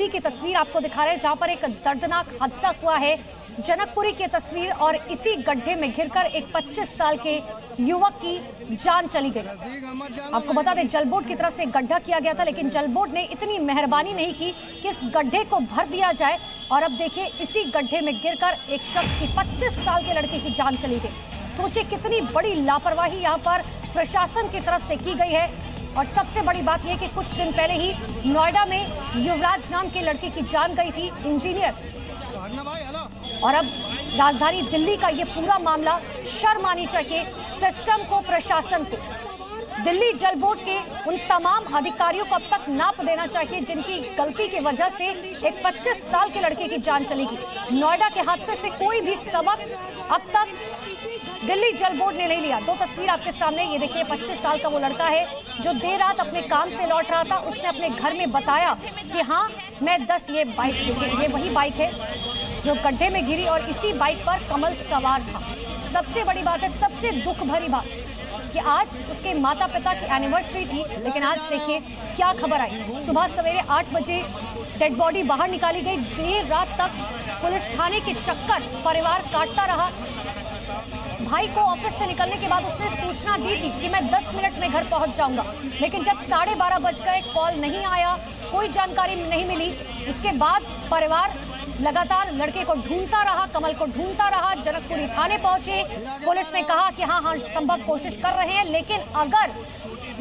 दिल्ली की तस्वीर आपको दिखा रहे हैं जहां पर एक दर्दनाक हादसा हुआ है। जनकपुरी की तस्वीर और इसी गड्ढे में घिरकर एक 25 साल के युवक की जान चली गई। आपको बता दें जलबोर्ड की तरफ से गड्ढा किया गया था, लेकिन जलबोर्ड ने इतनी मेहरबानी नहीं की कि इस गड्ढे को भर दिया जाए। और अब देखिए इसी गड्ढे में गिरकर एक शख्स की 25 साल के लड़के की जान चली गई। सोचिए कितनी बड़ी लापरवाही यहाँ पर प्रशासन की तरफ से की गई है। और सबसे बड़ी बात यह कि कुछ दिन पहले ही नोएडा में युवराज नाम के लड़के की जान गई थी, इंजीनियर। और अब राजधानी दिल्ली का ये पूरा मामला शर्म आनी चाहिए सिस्टम को, प्रशासन को। दिल्ली जल बोर्ड के उन तमाम अधिकारियों को अब तक नाप देना चाहिए जिनकी गलती की वजह से एक 25 साल के लड़के की जान चलेगी। नोएडा के हादसे से कोई भी सबक अब तक दिल्ली जल बोर्ड ने नहीं लिया। दो तस्वीर आपके सामने, ये देखिए 25 साल का वो लड़का है जो देर रात अपने काम से लौट रहा था। उसने अपने घर में बताया कि हाँ मैं 10, ये बाइक देखिए, ये वही बाइक है जो गड्ढे में गिरी और इसी बाइक पर कमल सवार था। सबसे बड़ी बात है, सबसे दुख भरी बात कि आज उसके माता पिता की एनिवर्सरी थी, लेकिन आज देखिए क्या खबर आई। सुबह सवेरे 8 बजे डेड बॉडी बाहर निकाली गई। देर रात तक पुलिस थाने के चक्कर परिवार काटता रहा। भाई को ऑफिस से निकलने के बाद उसने सूचना दी थी कि मैं 10 मिनट में घर पहुंच जाऊंगा, लेकिन जब 12:30 बज गए कॉल नहीं आया, कोई जानकारी नहीं मिली। उसके बाद परिवार लगातार लड़के को ढूंढता रहा, कमल को ढूंढता रहा। जनकपुरी थाने पहुंचे, पुलिस ने कहा कि हाँ संभव कोशिश कर रहे हैं, लेकिन अगर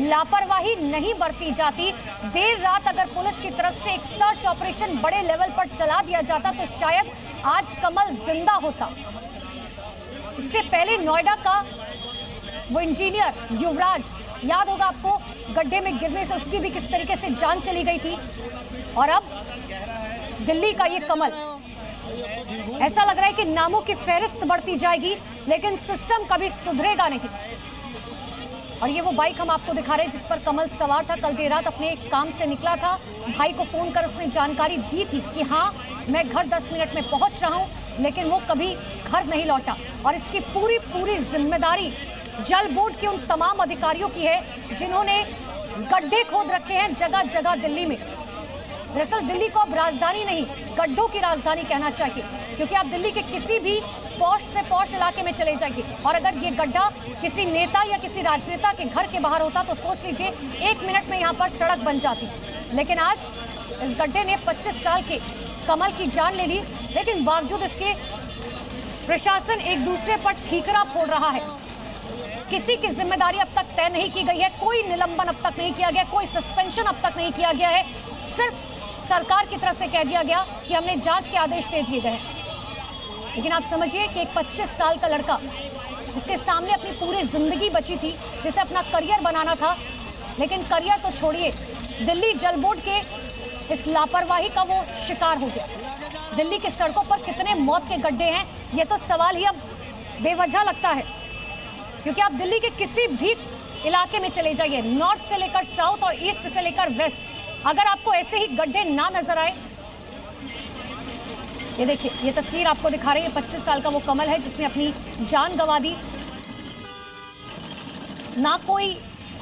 लापरवाही नहीं बरती जाती, देर रात अगर पुलिस की तरफ से एक सर्च ऑपरेशन बड़े लेवल पर चला दिया जाता तो शायद आज कमल जिंदा होता। इससे पहले नोएडा का वो इंजीनियर युवराज, याद होगा आपको, गड्ढे में गिरने से उसकी भी किस तरीके से जान चली गई थी। और अब दिल्ली का ये कमल, ऐसा लग रहा है कि नामों की फहरिस्त बढ़ती जाएगी लेकिन सिस्टम कभी सुधरेगा नहीं। और ये वो बाइक हम आपको दिखा रहे हैं जिस पर कमल सवार था। कल देर रात अपने काम से निकला था, भाई को फोन कर उसने जानकारी दी थी कि हाँ मैं घर 10 मिनट में पहुंच रहा हूं, लेकिन वो कभी घर नहीं लौटा। और इसकी पूरी जिम्मेदारी जल बोर्ड के उन तमाम अधिकारियों की है जिन्होंने गड्ढे खोद रखे हैं जगह जगह दिल्ली में। दरअसल दिल्ली को अब राजधानी नहीं, गड्ढों की राजधानी कहना चाहिए, क्योंकि आप दिल्ली के किसी भी पॉश से पॉश इलाके में चले जाइए और अगर ये गड्ढा किसी नेता या किसी राजनेता के घर के बाहर होता तो सोच लीजिए 1 मिनट में यहाँ पर सड़क बन जाती। लेकिन आज इस गड्ढे ने 25 साल के कमल की जान ले ली, लेकिन बावजूद इसके प्रशासन एक दूसरे पर ठीकरा फोड़ रहा है। किसी की जिम्मेदारी अब तक तय नहीं की गई है, कोई निलंबन अब तक नहीं किया गया, कोई सस्पेंशन अब तक नहीं किया गया है। सिर्फ सरकार की तरफ से कह दिया गया कि हमने जांच के आदेश दे दिए गए हैं। लेकिन आप समझिए कि एक 25 साल का लड़का जिसके सामने अपनी पूरी जिंदगी बची थी, जिसे अपना करियर बनाना था, लेकिन करियर तो छोड़िए, दिल्ली जल बोर्ड के इस लापरवाही का वो शिकार हो गया। दिल्ली की सड़कों पर कितने मौत के गड्ढे हैं, ये तो सवाल ही अब बेवजह लगता है, क्योंकि आप दिल्ली के किसी भी इलाके में चले जाइए, नॉर्थ से लेकर साउथ और ईस्ट से लेकर वेस्ट, अगर आपको ऐसे ही गड्ढे ना नजर आए। ये देखिए ये तस्वीर आपको दिखा रही है, 25 साल का वो कमल है जिसने अपनी जान गंवा दी। ना कोई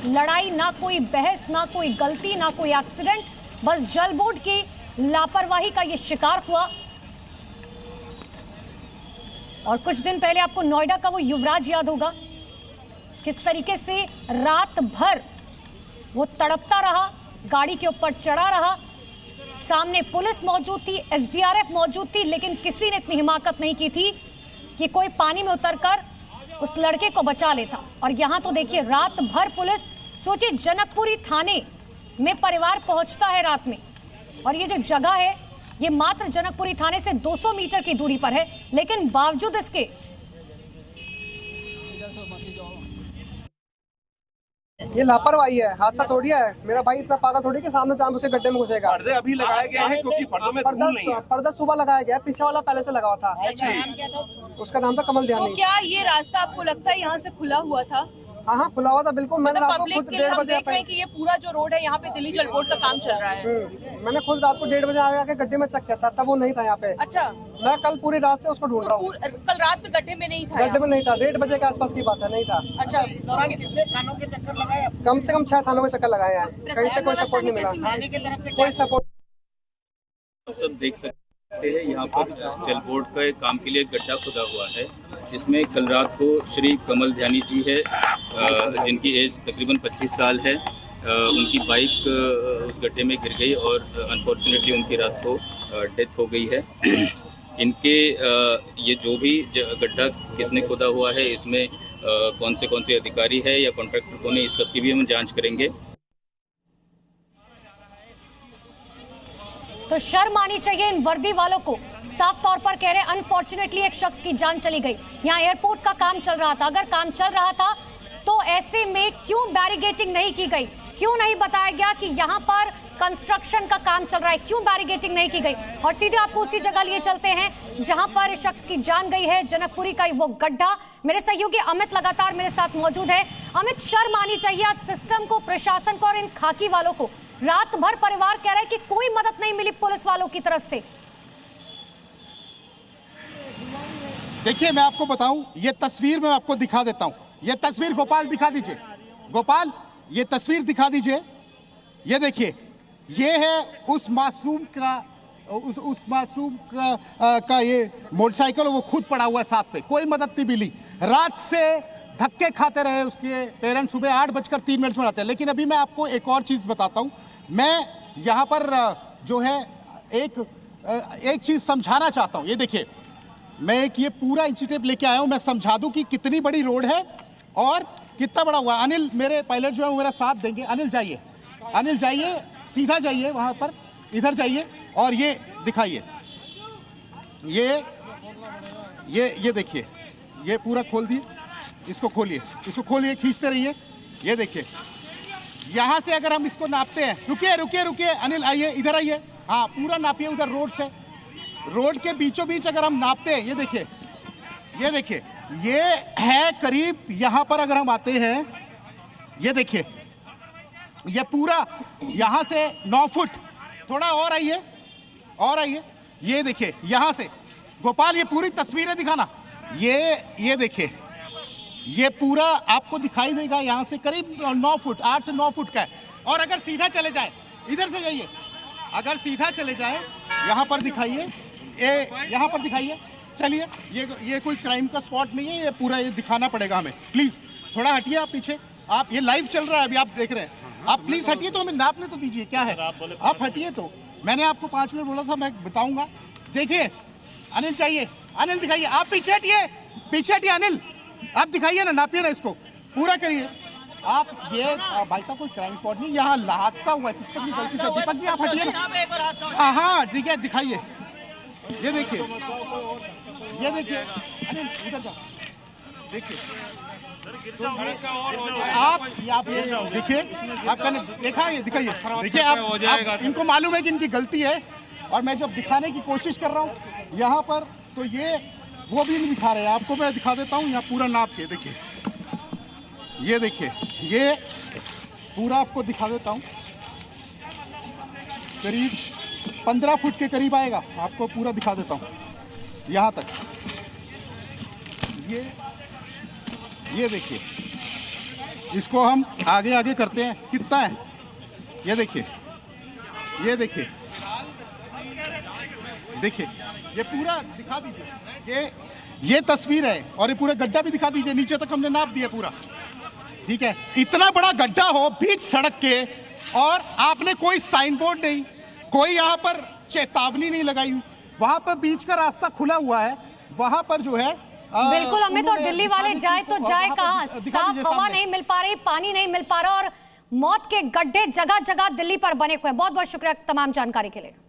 लड़ाई, ना कोई बहस, ना कोई गलती, ना कोई एक्सीडेंट, बस जल बोर्ड की लापरवाही का ये शिकार हुआ। और कुछ दिन पहले आपको नोएडा का वो युवराज याद होगा, किस तरीके से रात भर वो तड़पता रहा, गाड़ी के ऊपर चढ़ा रहा, सामने पुलिस मौजूद थी, एसडीआरएफ मौजूद थी, लेकिन किसी ने इतनी हिमाकत नहीं की थी कि कोई पानी में उतरकर उस लड़के को बचा लेता। और यहाँ तो देखिए रात भर पुलिस, सोचिए जनकपुरी थाने में परिवार पहुंचता है रात में, और ये जो जगह है ये मात्र जनकपुरी थाने से 200 मीटर की दूरी पर है, लेकिन बावजूद इसके ये लापरवाही है, हादसा थोड़ी है। मेरा भाई इतना पागल थोड़ी कि सामने जान उसे गड्ढे में घुसेगा। पर्दे अभी लगाए गए हैं क्योंकि पर्दों में धूल नहीं है। पर्दा सुबह लगाया गया, पीछे वाला पहले से लगा हुआ था। उसका नाम था कमल दयानी। तो क्या ये रास्ता आपको लगता है यहाँ से खुला हुआ था? हाँ खुला हुआ था बिल्कुल। मैंने रात को पब्लिक खुद के लिए 1:30 हम बजे देख रहे हैं कि ये पूरा जो रोड है यहाँ पे दिल्ली जल बोर्ड का काम चल रहा है। मैंने खुद रात को 1:30 बजे आके गड्ढे में चेक किया था, तब वो नहीं था यहाँ पे। अच्छा, मैं कल पूरी रात से उसको ढूंढ रहा हूँ। कल रात में गड्ढे में नहीं था? गड्ढे में नहीं था, 1:30 बजे के आसपास की बात है, नहीं था। अच्छा, कितने थानों के चक्कर लगाए? कम से कम 6 थानों के चक्कर लगाए हैं, कहीं से कोई सपोर्ट नहीं मिला, कोई सपोर्ट आप सब देख सकते हैं यहाँ पर जल बोर्ड के काम के लिए एक गड्ढा खुदा हुआ है, जिसमें कल रात को श्री कमल ध्यानी जी है, जिनकी एज तकरीबन 25 साल है। उनकी बाइक उस गड्ढे में गिर गई और अनफॉर्चुनेटली उनकी रात को डेथ हो गई है। इनके ये जो भी गड्ढा किसने खोदा हुआ है, इसमें कौन से अधिकारी है या कॉन्ट्रैक्टर कौन है, इस सब की भी हम जांच करेंगे। तो शर्म आनी चाहिए इन वर्दी वालों को। साफ तौर पर कह रहे हैं अनफॉर्चुनेटली एक शख्स की जान चली गई। यहाँ एयरपोर्ट का काम चल रहा था, अगर काम चल रहा था तो ऐसे में क्यों बैरिगेटिंग नहीं की गई, क्यों नहीं बताया गया कि यहाँ पर कंस्ट्रक्शन का काम चल रहा है, क्यों बैरिगेटिंग नहीं की गई। और सीधे आपको उसी जगह लिए चलते हैं जहां पर इस शख्स की जान गई है, जनकपुरी का वो गड्ढा। मेरे सहयोगी अमित लगातार मेरे साथ मौजूद है। अमित, शर्म आनी चाहिए आज सिस्टम को, प्रशासन को और इन खाकी वालों को। रात भर परिवार कह रहा है कि कोई मदद नहीं मिली पुलिस वालों की तरफ से। देखिए, मैं आपको बताऊं, ये तस्वीर मैं आपको दिखा देता हूं। ये तस्वीर गोपाल दिखा दीजिए, गोपाल ये तस्वीर दिखा दीजिए। ये देखिए, ये है उस मासूम का उस मासूम का ये मोटरसाइकिल, वो खुद पड़ा हुआ है साथ पे, कोई मदद नहीं मिली। रात से धक्के खाते रहे उसके पेरेंट्स, सुबह 8:03 में आते हैं। लेकिन अभी मैं आपको एक और चीज़ बताता हूँ। मैं यहाँ पर जो है एक चीज़ समझाना चाहता हूँ। ये देखिए, मैं एक ये पूरा इंसिडेंट लेके आया हूँ, मैं समझा दूँ कि कितनी बड़ी रोड है और कितना बड़ा हुआ। अनिल, मेरे पायलट जो है वो मेरा साथ देंगे। अनिल जाइए, अनिल जाइए, सीधा जाइए वहाँ पर, इधर जाइए और ये दिखाइए। ये देखिए, ये पूरा खोल दिए, इसको खोलिए, इसको खोलिए, खींचते रहिए। ये देखिए, यहाँ से अगर हम इसको नापते हैं, रुकिए रुकिए रुकिए अनिल, आइए इधर आइए, हाँ पूरा नापिए उधर रोड से, रोड के बीचों बीच अगर हम नापते हैं, ये देखिए, ये देखिए, ये है करीब, यहाँ पर अगर हम आते हैं, ये देखिए, ये पूरा यहाँ से 9 फुट, थोड़ा और आइए, और आइए, ये देखिए यहाँ से, गोपाल ये पूरी तस्वीरें दिखाना, ये देखिए, ये पूरा आपको दिखाई देगा यहाँ से करीब 9 फुट, 8 से 9 फुट का है। और अगर सीधा चले जाए, इधर से जाइए, अगर सीधा चले जाए, यहाँ पर दिखाइए, यहाँ पर दिखाइए, चलिए, ये कोई क्राइम का स्पॉट नहीं है, ये पूरा ये दिखाना पड़ेगा हमें। प्लीज़ थोड़ा हटिए आप पीछे, आप ये लाइव चल रहा है अभी, आप देख रहे हैं, आप प्लीज़ हटिए, तो हमें नापने तो दीजिए, क्या है, आप हटिए। तो मैंने आपको 5 मिनट बोला था, मैं बताऊंगा। देखिए, अनिल चाहिए, अनिल दिखाइए, आप पीछे हटिए, पीछे हटिए अनिल, आप दिखाइए ना, नापिए ना, इसको पूरा करिए आप। ये भाई साहब कोई क्राइम स्पॉट नहीं, यहाँ हादसा हुआ है, सिस्टम की गलती से। दीपक जी आप हटिए ना, हाँ ठीक है, दिखाइए, ये देखिए, ये देखिए अनिल, इधर जाओ, देखिए आप ये देखिए, आपका देखा, ये दिखाइए, देखिए आप इनको मालूम है कि इनकी गलती है, और मैं जब दिखाने की कोशिश कर रहा हूँ यहाँ पर, तो ये वो भी नहीं दिखा रहे हैं। आपको मैं दिखा देता हूँ यहाँ पूरा नाप के, देखिए, ये देखिए, ये पूरा आपको दिखा देता हूँ, करीब 15 फुट के करीब आएगा, आपको पूरा दिखा देता हूँ यहाँ तक। ये देखिए, इसको हम आगे आगे करते हैं, कितना है, ये देखिए, ये देखिए, देखिए, ये पूरा दिखा दीजिए, ये तस्वीर है, और ये पूरा गड्ढा भी दिखा दीजिए, नीचे तक हमने नाप दिया पूरा, ठीक है। इतना बड़ा गड्ढा हो बीच सड़क के, और आपने कोई साइन बोर्ड नहीं, कोई यहाँ पर चेतावनी नहीं लगाई, वहां पर बीच का रास्ता खुला हुआ है, वहां पर जो है बिल्कुल अमित, और दिल्ली वाले जाए तो जाए कहाँ, साफ हवा नहीं मिल पा रही, पानी नहीं मिल पा रहा, और मौत के गड्ढे जगह जगह दिल्ली पर बने हुए हैं। बहुत बहुत शुक्रिया तमाम जानकारी के लिए।